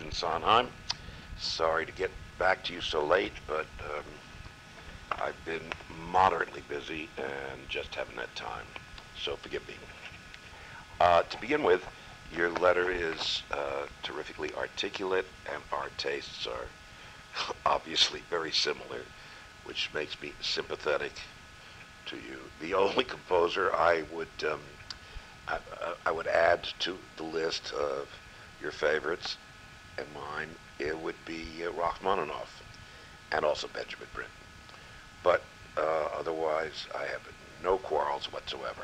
in Sondheim. Sorry to get back to you so late, but I've been moderately busy and just haven't had time, so forgive me. To begin with, your letter is terrifically articulate, and our tastes are obviously very similar, which makes me sympathetic to you. The only composer I would add to the list of your favorites and mine, it would be Rachmaninoff and also Benjamin Britten. But otherwise, I have no quarrels whatsoever.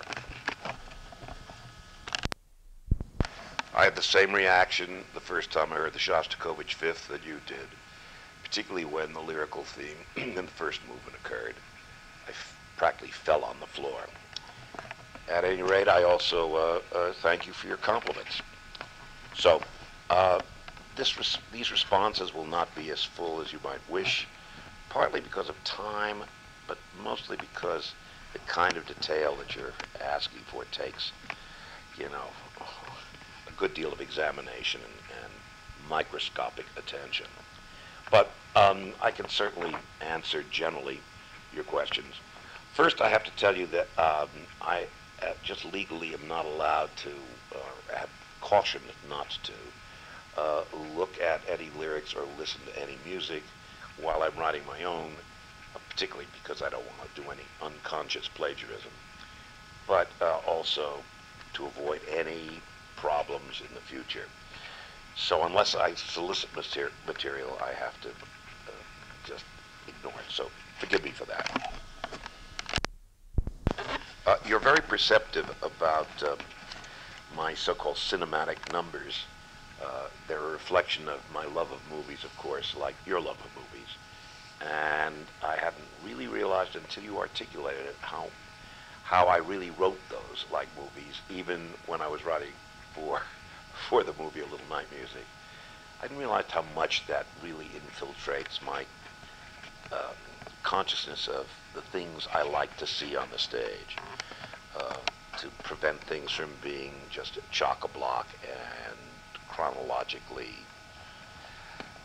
I had the same reaction the first time I heard the Shostakovich Fifth that you did, particularly when the lyrical theme in the first movement occurred. I practically fell on the floor. At any rate, I also thank you for your compliments. So, these responses will not be as full as you might wish, partly because of time, but mostly because the kind of detail that you're asking for takes, a good deal of examination and microscopic attention. But I can certainly answer generally your questions. First, I have to tell you that I just legally am not allowed to, or have cautioned not to, look at any lyrics or listen to any music while I'm writing my own, particularly because I don't want to do any unconscious plagiarism, but also to avoid any problems in the future. So unless I solicit material, I have to just ignore it. So forgive me for that. You're very perceptive about my so-called cinematic numbers. They're a reflection of my love of movies, of course, like your love of movies. And I hadn't really realized until you articulated it how I really wrote those like movies, even when I was writing for the movie A Little Night Music. I didn't realize how much that really infiltrates my consciousness of the things I like to see on the stage, to prevent things from being just chock-a-block and chronologically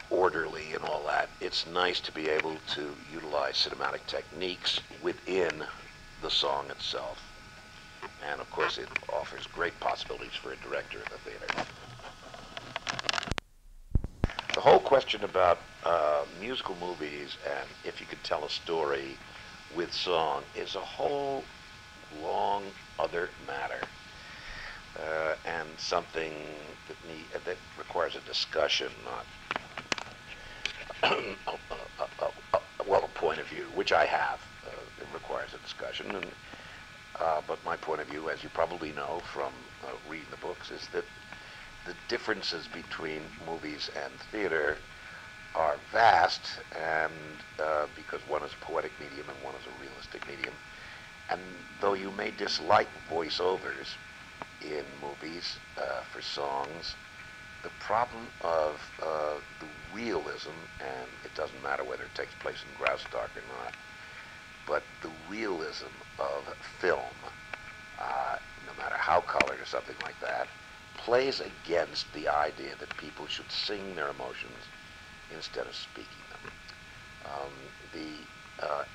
orderly and all that. It's nice to be able to utilize cinematic techniques within the song itself. And of course, it offers great possibilities for a director in the theater. The whole question about musical movies and if you could tell a story with song is a whole long other matter, and something that requires a discussion, not well, a point of view, which I have. It requires a discussion, and but my point of view, as you probably know from reading the books, is that the differences between movies and theater are vast, and because one is a poetic medium and one is a realistic medium. And though you may dislike voiceovers in movies for songs, the problem of the realism, and it doesn't matter whether it takes place in Graustark or not, but the realism of film, no matter how colored or something like that, plays against the idea that people should sing their emotions instead of speaking them. The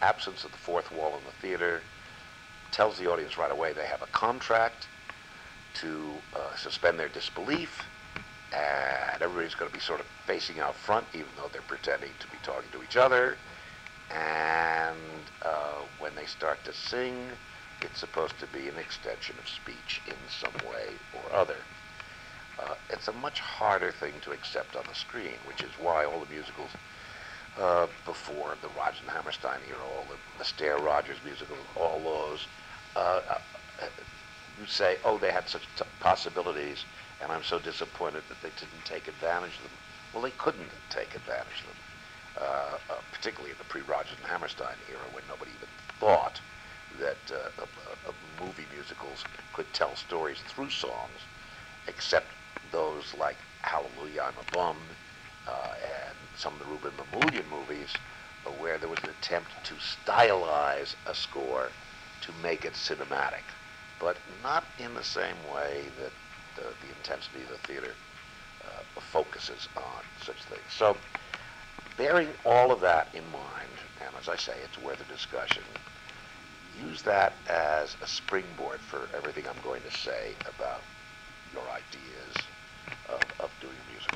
absence of the fourth wall in the theater tells the audience right away they have a contract to suspend their disbelief, and everybody's going to be sort of facing out front, even though they're pretending to be talking to each other. And when they start to sing, it's supposed to be an extension of speech in some way or other. It's a much harder thing to accept on the screen, which is why all the musicals before the Rodgers and Hammerstein era, all the Astaire Rogers musicals, all those, you say, oh, they had such possibilities, and I'm so disappointed that they didn't take advantage of them. Well, they couldn't take advantage of them, particularly in the pre-Rodgers and Hammerstein era, when nobody even thought that movie musicals could tell stories through songs, except those like Hallelujah, I'm a Bum, and some of the Ruben Mamoulian movies, where there was an attempt to stylize a score to make it cinematic, but not in the same way that the intensity of the theater focuses on such things. So, bearing all of that in mind, and as I say, it's worth a discussion, use that as a springboard for everything I'm going to say about your ideas of doing music.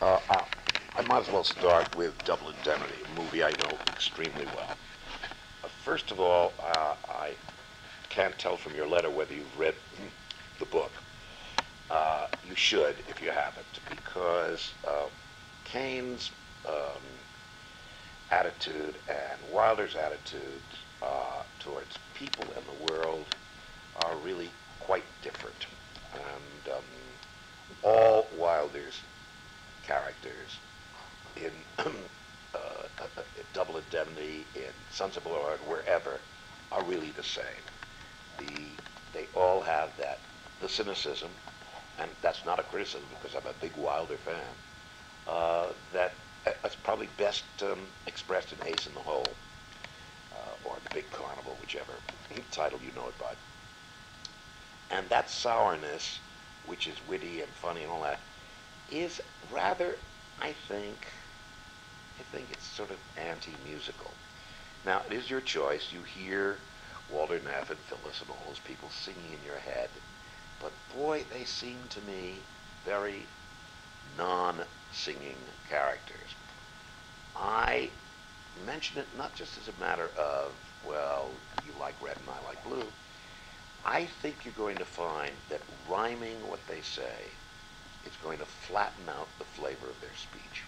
I might as well start with Double Indemnity, a movie I know extremely well. First of all, I can't tell from your letter whether you've read the book. You should if you haven't, because Kane's attitude and Wilder's attitude towards people and the world are really quite different. And all Wilder's characters in Double Indemnity, in Sunset Boulevard, wherever, are really the same. They all have the cynicism, and that's not a criticism because I'm a big Wilder fan, that's probably best expressed in Ace in the Hole, or The Big Carnival, whichever title you know it by. And that sourness, which is witty and funny and all that, is rather, I think it's sort of anti-musical. Now, it is your choice. You hear Walter Neff and Phyllis and all those people singing in your head, but boy, they seem to me very non-singing characters. I mention it not just as a matter of, well, you like red and I like blue. I think you're going to find that rhyming what they say is going to flatten out the flavor of their speech.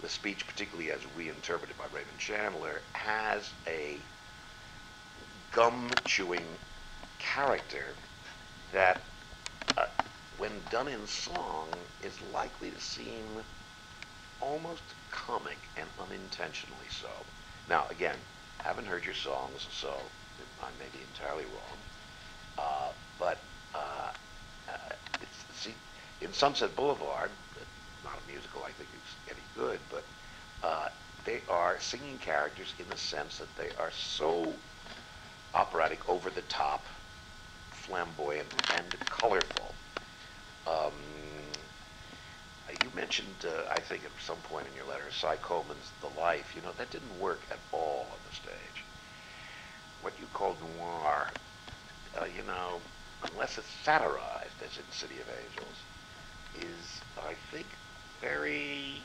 The speech, particularly as reinterpreted by Raymond Chandler, has a gum-chewing character that, when done in song, is likely to seem almost comic and unintentionally so. Now, again, haven't heard your songs, so I may be entirely wrong. But see, in Sunset Boulevard, not a musical I think is any good, but they are singing characters in the sense that they are so operatic, over the top, flamboyant, and colorful. You mentioned, I think at some point in your letter, Cy Coleman's The Life. You know, that didn't work at all on the stage. What you call noir, you know, unless it's satirized, as in City of Angels, is, I think, very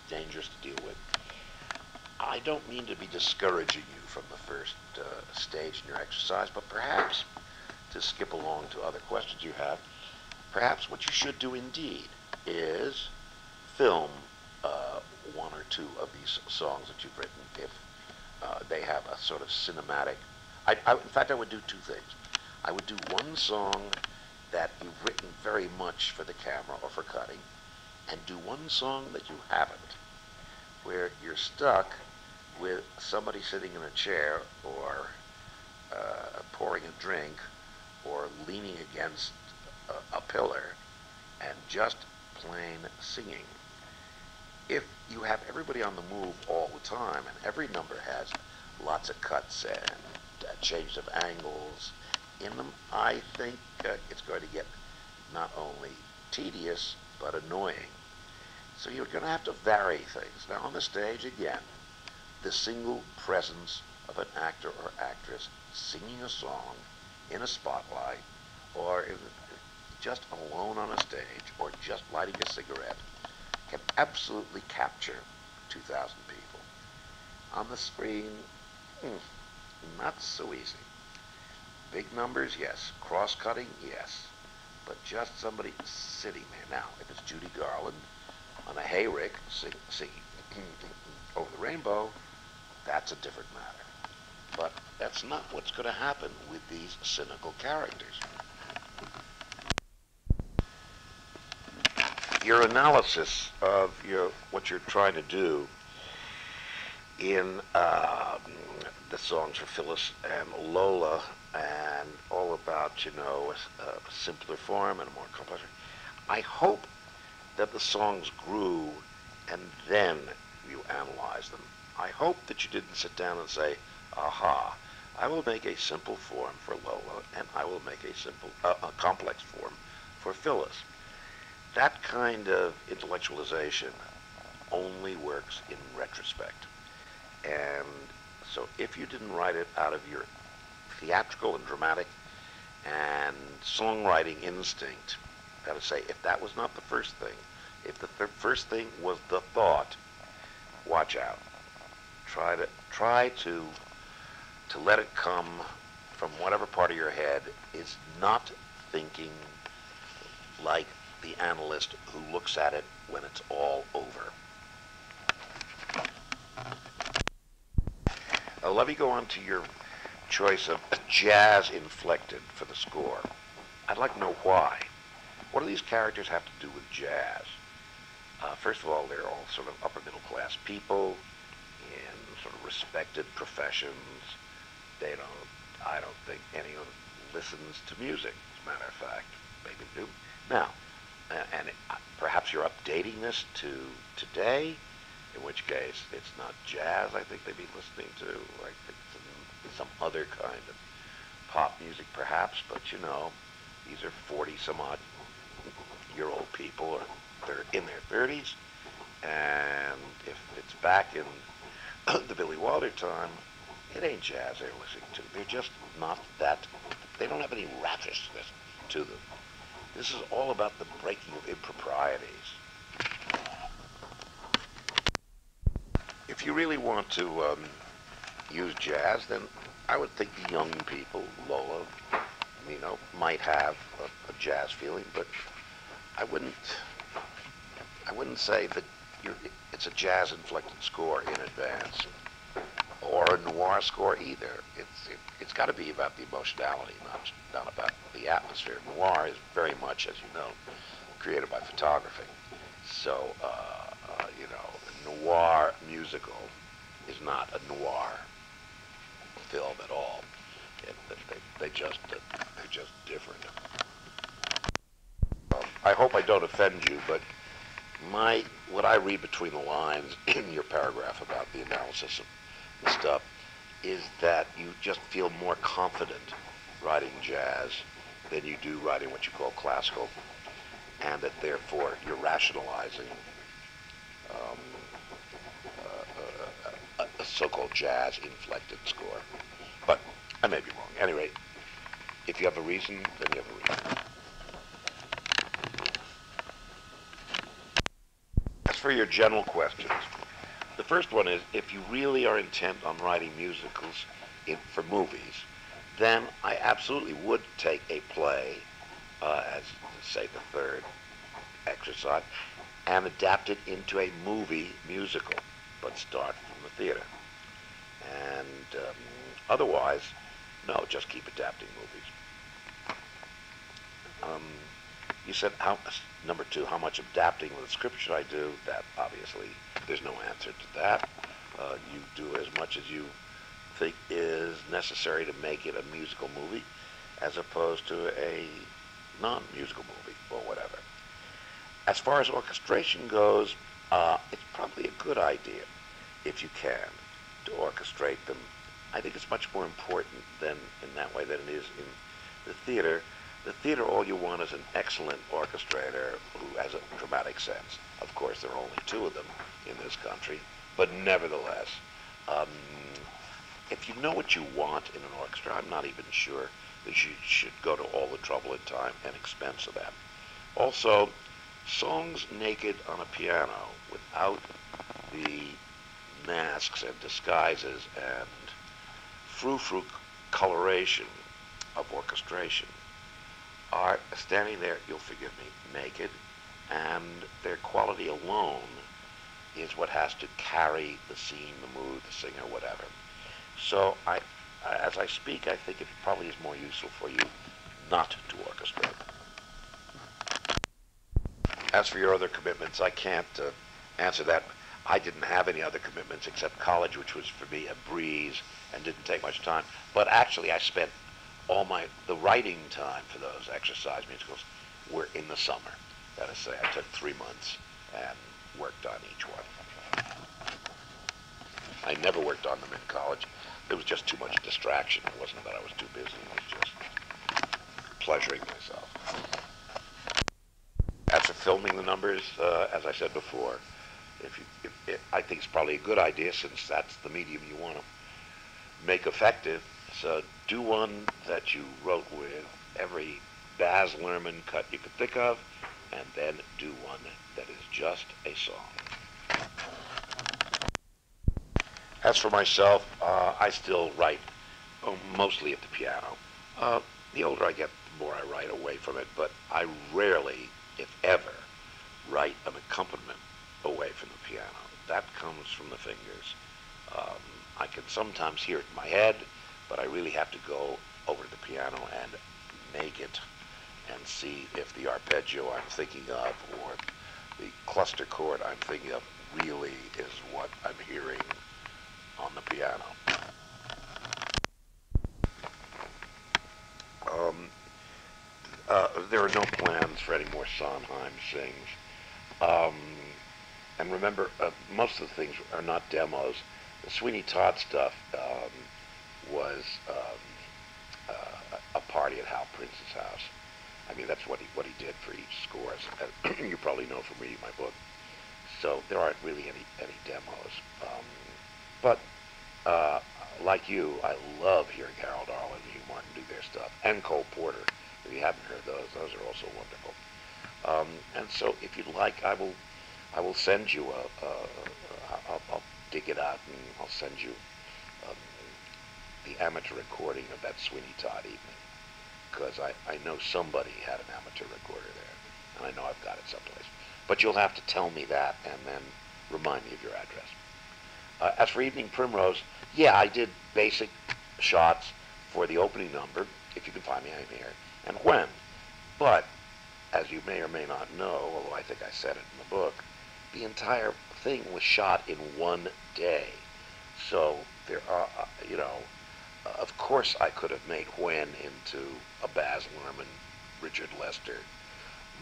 dangerous to deal with. I don't mean to be discouraging you from the first stage in your exercise, but perhaps, to skip along to other questions you have, perhaps what you should do indeed is film one or two of these songs that you've written if they have a sort of cinematic. In fact, I would do two things. I would do one song that you've written very much for the camera or for cutting, and do one song that you haven't, where you're stuck with somebody sitting in a chair or pouring a drink or leaning against a pillar and just plain singing. If you have everybody on the move all the time, and every number has lots of cuts and change of angles in them, I think it's going to get not only tedious, but annoying. So you're going to have to vary things. Now on the stage, again, the single presence of an actor or actress singing a song in a spotlight, or just alone on a stage, or just lighting a cigarette, can absolutely capture 2,000 people. On the screen, not so easy. Big numbers, yes. Cross-cutting, yes. But just somebody sitting there. Now, if it's Judy Garland on a hayrick singing Over the Rainbow, that's a different matter. But that's not what's going to happen with these cynical characters. Your analysis of what you're trying to do in the songs for Phyllis and Lola, and all about, you know, a simpler form and a more complex. I hope that the songs grew and then you analyzed them. I hope that you didn't sit down and say, aha, I will make a simple form for Lola and I will make a simple, a complex form for Phyllis. That kind of intellectualization only works in retrospect. And so if you didn't write it out of your theatrical and dramatic and songwriting instinct, gotta say, if that was not the first thing, if the first thing was the thought, watch out. Try to let it come from whatever part of your head is not thinking like the analyst who looks at it when it's all over. Let me go on to your choice of jazz inflected for the score. I'd like to know why. What do these characters have to do with jazz? First of all, they're all sort of upper middle class people in sort of respected professions. I don't think anyone listens to music, as a matter of fact. Maybe they do. Now, perhaps you're updating this to today, in which case it's not jazz I think they'd be listening to. I think some other kind of pop music perhaps, but you know, these are 40-some-odd-year-old people, or they're in their 30s, and if it's back in the Billy Wilder time, it ain't jazz they're listening to. They're just not that, they don't have any ravishness to them. This is all about the breaking of improprieties. If you really want to use jazz, then I would think the young people, Lola, might have a jazz feeling, but I wouldn't say that it's a jazz-inflected score in advance, or a noir score either. It's got to be about the emotionality, not about the atmosphere. Noir is very much, as you know, created by photography. So, a noir musical is not a noir film at all. They're just different. I hope I don't offend you, but what I read between the lines in your paragraph about the analysis of the stuff is that you just feel more confident writing jazz than you do writing what you call classical, and that therefore you're rationalizing a so-called jazz-inflected score. But I may be wrong. At any rate, if you have a reason, then you have a reason. As for your general questions, the first one is, if you really are intent on writing musicals for movies, then I absolutely would take a play, as say the third exercise, and adapt it into a movie musical, but start from the theater. And otherwise, no, just keep adapting movies. You said, number two, how much adapting of the script should I do? That, obviously, there's no answer to that. You do as much as you think is necessary to make it a musical movie, as opposed to a non-musical movie, or whatever. As far as orchestration goes, it's probably a good idea, if you can, to orchestrate them. I think it's much more important in that way than it is in the theater. The theater, all you want is an excellent orchestrator who has a dramatic sense. Of course, there are only two of them in this country, but nevertheless, if you know what you want in an orchestra, I'm not even sure that you should go to all the trouble and time and expense of that. Also, songs naked on a piano without the masks and disguises and frou-frou coloration of orchestration are standing there, you'll forgive me, naked, and their quality alone is what has to carry the scene, the mood, the singer, whatever. So as I speak, I think it probably is more useful for you not to orchestrate. As for your other commitments, I can't answer that. I didn't have any other commitments except college, which was for me a breeze and didn't take much time. But actually, I spent all the writing time for those exercise musicals were in the summer. That is to say, I took 3 months and worked on each one. I never worked on them in college. There was just too much distraction. It wasn't that I was too busy. It was just pleasuring myself. As for filming the numbers, as I said before, I think it's probably a good idea, since that's the medium you want to make effective. So do one that you wrote with every Baz Luhrmann cut you could think of, and then do one that is just a song. As for myself, I still write mostly at the piano. The older I get, the more I write away from it, but I rarely, if ever, write an accompaniment away from the piano. That comes from the fingers. I can sometimes hear it in my head, but I really have to go over to the piano and make it and see if the arpeggio I'm thinking of or the cluster chord I'm thinking of really is what I'm hearing on the piano. There are no plans for any more Sondheim sings. And remember, most of the things are not demos. The Sweeney Todd stuff was a party at Hal Prince's house. I mean, that's what he did for each score. You probably know from reading my book. So there aren't really any demos. But like you, I love hearing Harold Arlen and Hugh Martin do their stuff, and Cole Porter. If you haven't heard those are also wonderful. And so, if you'd like, I will send you I'll dig it out and I'll send you the amateur recording of that Sweeney Todd evening, because I know somebody had an amateur recorder there, and I know I've got it someplace. But you'll have to tell me that and then remind me of your address. As for Evening Primrose, yeah, I did basic shots for the opening number, If You Can Find Me, I'm Here, and When. But, as you may or may not know, although I think I said it in the book, the entire thing was shot in one day. So there are, of course I could have made When into a Baz Luhrmann, Richard Lester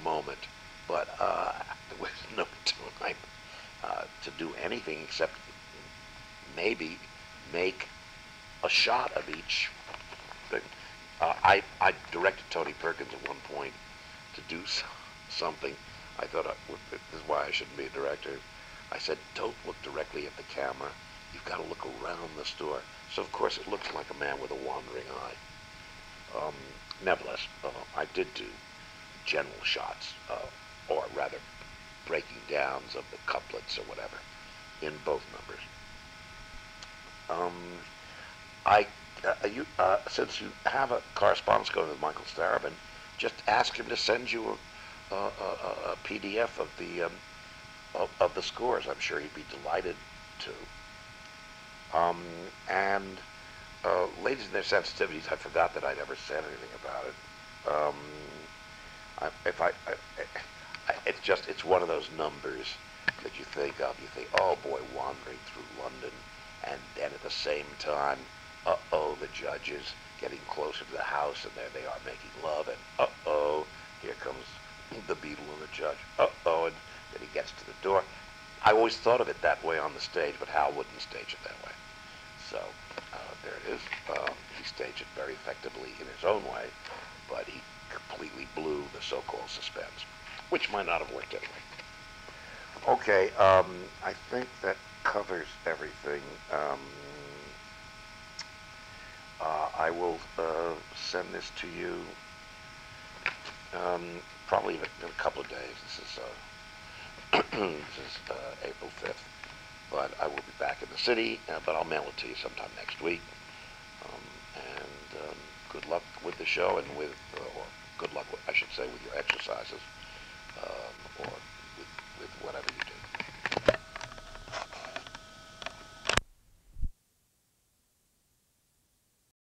moment, but there was no time to do anything except maybe make a shot of each thing. I directed Tony Perkins at one point to do something. I thought, this is why I shouldn't be a director. I said, don't look directly at the camera. You've got to look around the store. So, of course, it looks like a man with a wandering eye. Nevertheless, I did do general shots, or rather breaking downs of the couplets or whatever, in both numbers. Since you have a correspondence going with Michael Starobin, just ask him to send you a PDF of the scores. I'm sure he'd be delighted to. Ladies and their sensitivities, I forgot that I'd ever said anything about it. It's one of those numbers that you think of. You think, oh boy, wandering through London, and then at the same time, the judge is getting closer to the house, and there they are making love, and here comes the beadle and the judge. And then he gets to the door. I always thought of it that way on the stage, but Hal wouldn't stage it that way. So there it is. He staged it very effectively in his own way, but he completely blew the so-called suspense, which might not have worked anyway. Okay, I think that covers everything. I will send this to you probably in a couple of days. This is April 5th. But I will be back in the city, but I'll mail it to you sometime next week. Good luck with the show, and or good luck, I should say, with your exercises.